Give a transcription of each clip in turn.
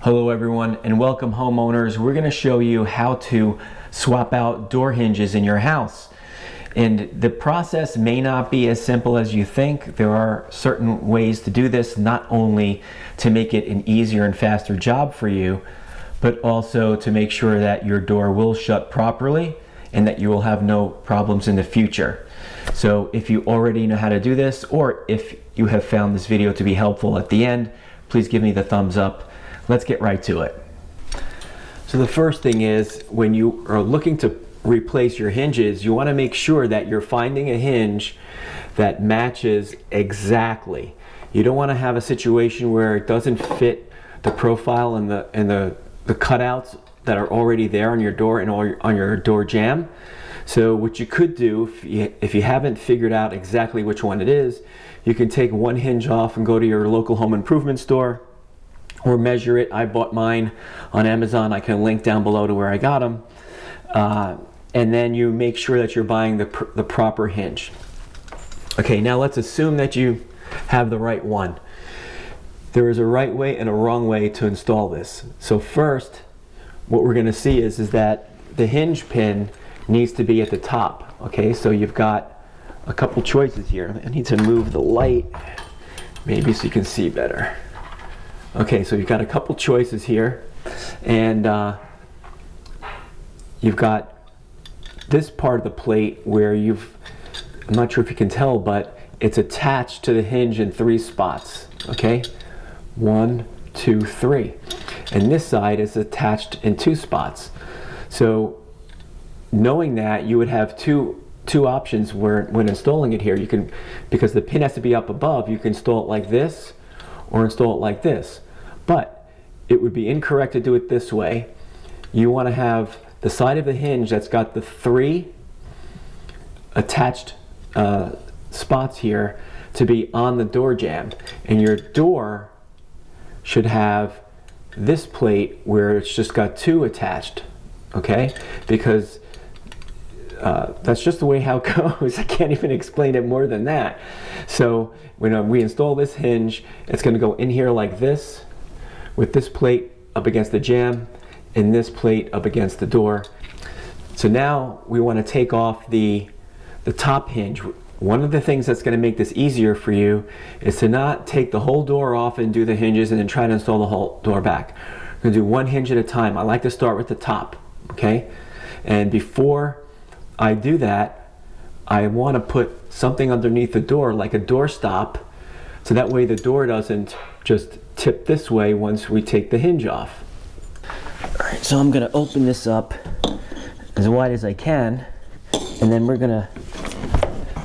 Hello everyone and welcome homeowners. We're going to show you how to swap out door hinges in your house. And the process may not be as simple as you think. There are certain ways to do this, not only to make it an easier and faster job for you, but also to make sure that your door will shut properly and that you will have no problems in the future. So if you already know how to do this, or if you have found this video to be helpful at the end, please give me the thumbs up. Let's get right to it. So the first thing is, when you are looking to replace your hinges, you want to make sure that you're finding a hinge that matches exactly. You don't want to have a situation where it doesn't fit the profile and the cutouts that are already there on your door and on your door jamb. So what you could do, if you haven't figured out exactly which one it is, you can take one hinge off and go to your local home improvement store or measure it. I bought mine on Amazon. I can link down below to where I got them. And then you make sure that you're buying the proper hinge. Okay, now let's assume that you have the right one. There is a right way and a wrong way to install this. So first, what we're gonna see is that the hinge pin needs to be at the top. Okay, so you've got a couple choices here. I need to move the light, maybe so you can see better. Okay, so you've got a couple choices here, and you've got this part of the plate where I'm not sure if you can tell, but it's attached to the hinge in 3 spots. Okay, 1, 2, 3, and this side is attached in 2 spots. So knowing that, you would have two options when installing it here. You can, because the pin has to be up above, you can install it like this or install it like this. But it would be incorrect to do it this way. You want to have the side of the hinge that's got the 3 attached spots here to be on the door jamb, and your door should have this plate where it's just got 2 attached. Okay, because that's just the way how it goes. I can't even explain it more than that. So when we install this hinge, it's going to go in here like this, with this plate up against the jamb and this plate up against the door. So now we want to take off the top hinge. One of the things that's going to make this easier for you is to not take the whole door off and do the hinges and then try to install the whole door back. We're going to do one hinge at a time. I like to start with the top. Okay, and before I do that, I want to put something underneath the door, like a door stop, so that way the door doesn't just tip this way once we take the hinge off. All right, so I'm going to open this up as wide as I can, and then we're going to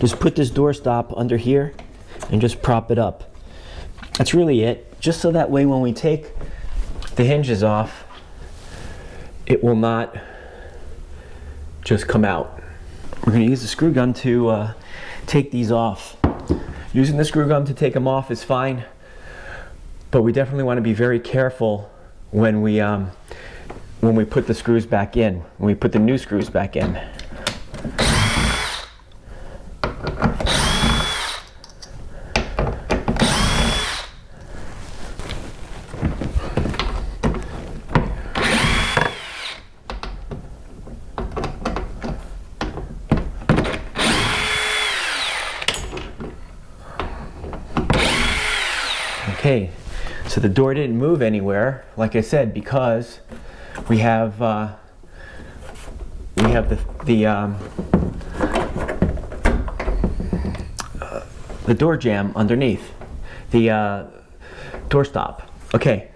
just put this door stop under here and just prop it up. That's really it, just so that way when we take the hinges off, it will not just come out. We're going to use the screw gun to take these off. Using the screw gun to take them off is fine, but we definitely want to be very careful when we put the screws back in, when we put the new screws back in. Okay, so the door didn't move anywhere, like I said, because we have the door jamb underneath the door stop. Okay,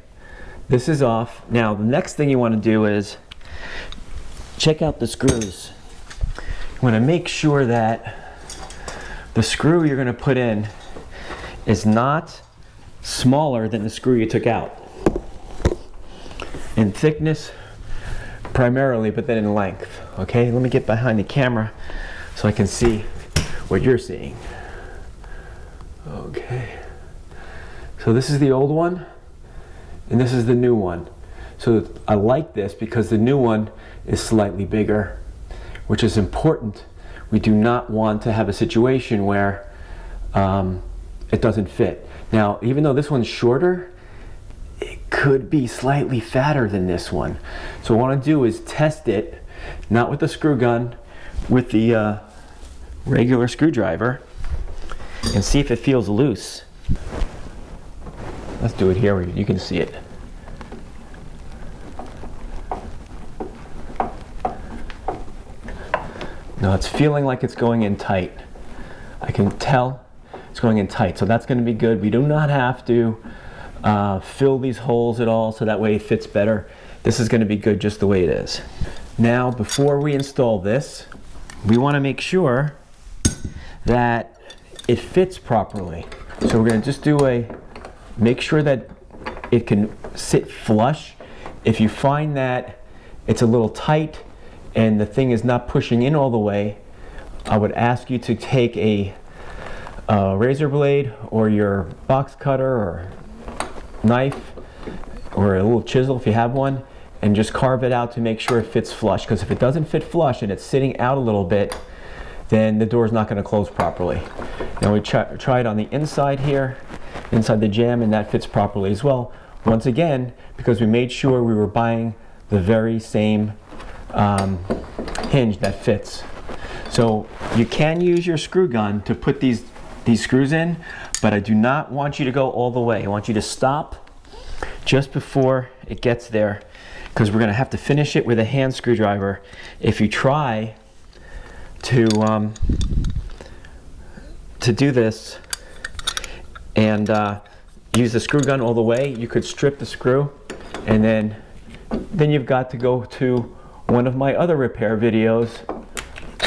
this is off. Now the next thing you want to do is check out the screws. You want to make sure that the screw you're going to put in is not smaller than the screw you took out, in thickness primarily, but then in length. Okay, let me get behind the camera so I can see what you're seeing. Okay, so this is the old one and this is the new one. So I like this because the new one is slightly bigger, which is important. We do not want to have a situation where it doesn't fit. Now, even though this one's shorter, it could be slightly fatter than this one. So what I want to do is test it, not with the screw gun, with the regular screwdriver, and see if it feels loose. Let's do it here where you can see it. No, it's feeling like it's going in tight. I can tell it's going in tight, so that's going to be good. We do not have to fill these holes at all, so that way it fits better. This is going to be good just the way it is. Now, before we install this, we want to make sure that it fits properly. So we're going to just make sure that it can sit flush. If you find that it's a little tight and the thing is not pushing in all the way, I would ask you to take a razor blade or your box cutter or knife or a little chisel if you have one, and just carve it out to make sure it fits flush, because if it doesn't fit flush and it's sitting out a little bit, then the door is not going to close properly. Now we try it on the inside here, inside the jamb, and that fits properly as well. Once again, because we made sure we were buying the very same hinge that fits. So you can use your screw gun to put these screws in, but I do not want you to go all the way. I want you to stop just before it gets there, because we're going to have to finish it with a hand screwdriver. If you try to do this and use the screw gun all the way, you could strip the screw, and then you've got to go to one of my other repair videos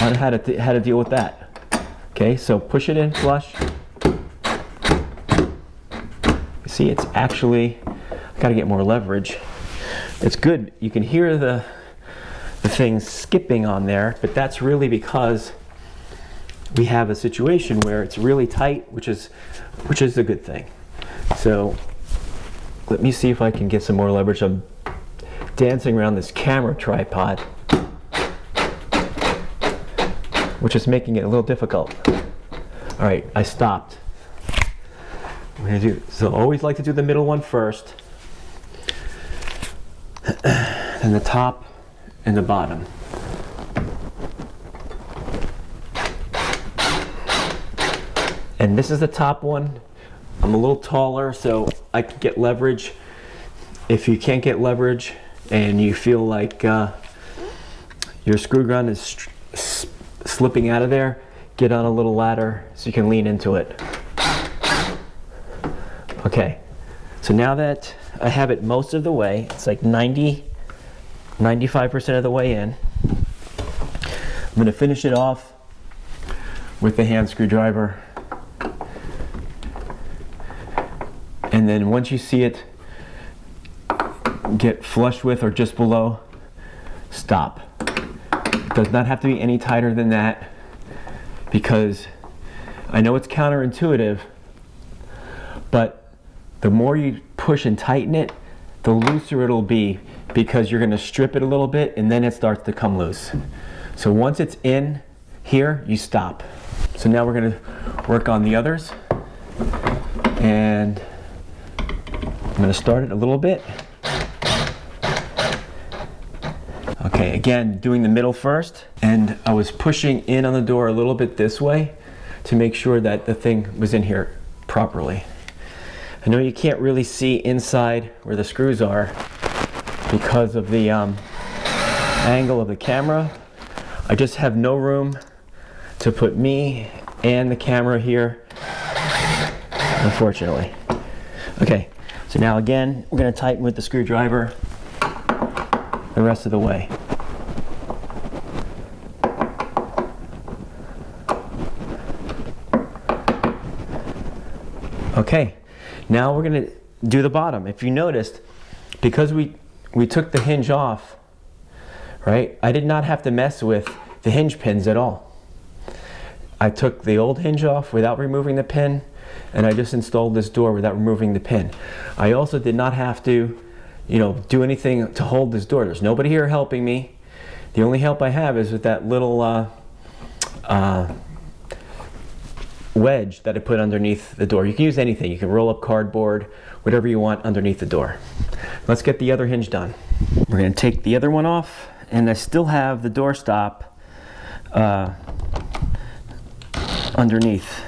on how to deal with that. Okay, so push it in flush. You see, it's actually, I gotta get more leverage. It's good. You can hear the thing skipping on there, but that's really because we have a situation where it's really tight, which is a good thing. So let me see if I can get some more leverage. I'm dancing around this camera tripod, which is making it a little difficult. All right, I stopped. So always like to do the middle one first, and the top and the bottom. And this is the top one. I'm a little taller, so I can get leverage. If you can't get leverage and you feel like your screw gun is slipping out of there, get on a little ladder so you can lean into it. Okay, so now that I have it most of the way, it's like 95% of the way in, I'm going to finish it off with the hand screwdriver. And then once you see it get flush with or just below, stop. It does not have to be any tighter than that, because I know it's counterintuitive, but the more you push and tighten it, the looser it'll be, because you're going to strip it a little bit and then it starts to come loose. So once it's in here, you stop. So now we're going to work on the others, and I'm going to start it a little bit. Okay, again, doing the middle first, and I was pushing in on the door a little bit this way to make sure that the thing was in here properly. I know you can't really see inside where the screws are because of the angle of the camera. I just have no room to put me and the camera here, unfortunately. Okay, so now again, we're going to tighten with the screwdriver the rest of the way. Okay, now we're going to do the bottom. If you noticed, because we took the hinge off, right, I did not have to mess with the hinge pins at all. I took the old hinge off without removing the pin, and I just installed this door without removing the pin. I also did not have to, do anything to hold this door. There's nobody here helping me. The only help I have is with that little wedge that I put underneath the door. You can use anything. You can roll up cardboard, whatever you want underneath the door. Let's get the other hinge done. We're going to take the other one off, and I still have the door stop underneath.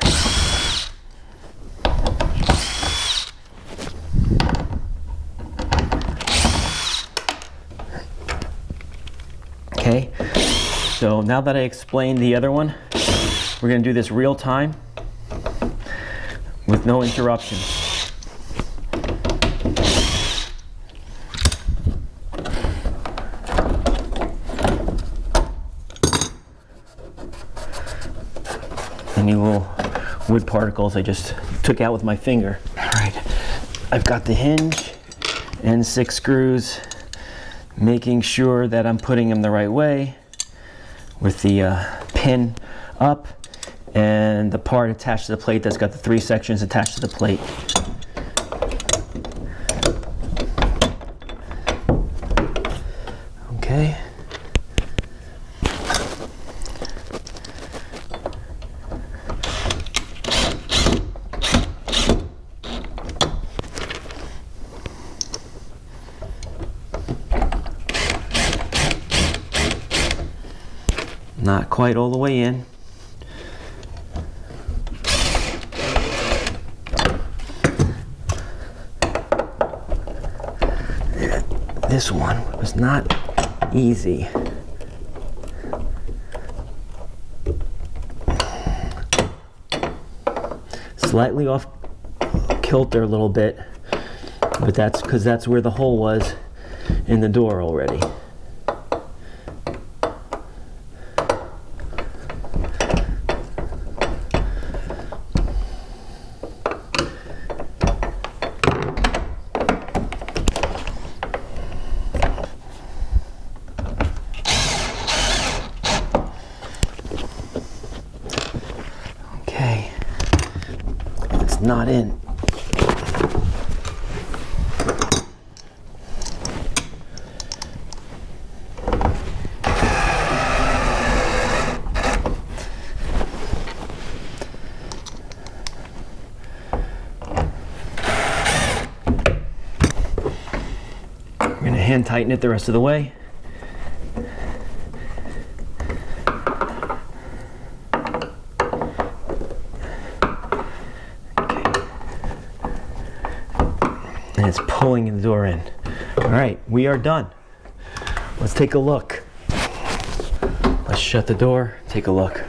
Okay, so now that I explained the other one, we're going to do this real time with no interruption. Any little wood particles I just took out with my finger. All right, I've got the hinge and 6 screws, making sure that I'm putting them the right way with the pin up and the part attached to the plate that's got the 3 sections attached to the plate. Okay. Not quite all the way in. This one was not easy. Slightly off kilter a little bit, but that's because that's where the hole was in the door already. Not in. We're going to hand tighten it the rest of the way. And it's pulling the door in. All right, we are done. Let's take a look. Let's shut the door, take a look.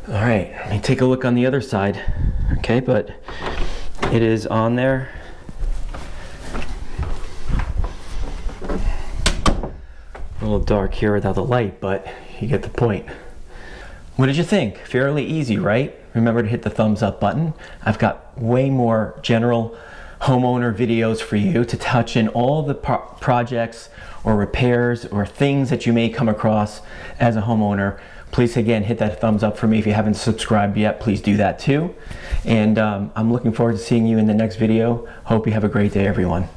All right, let me take a look on the other side. Okay, but it is on there. A little dark here without the light, but you get the point. What did you think? Fairly easy, right? Remember to hit the thumbs up button. I've got way more general homeowner videos for you to touch in all the projects or repairs or things that you may come across as a homeowner. Please again hit that thumbs up for me. If you haven't subscribed yet, please do that too. And I'm looking forward to seeing you in the next video. Hope you have a great day, everyone.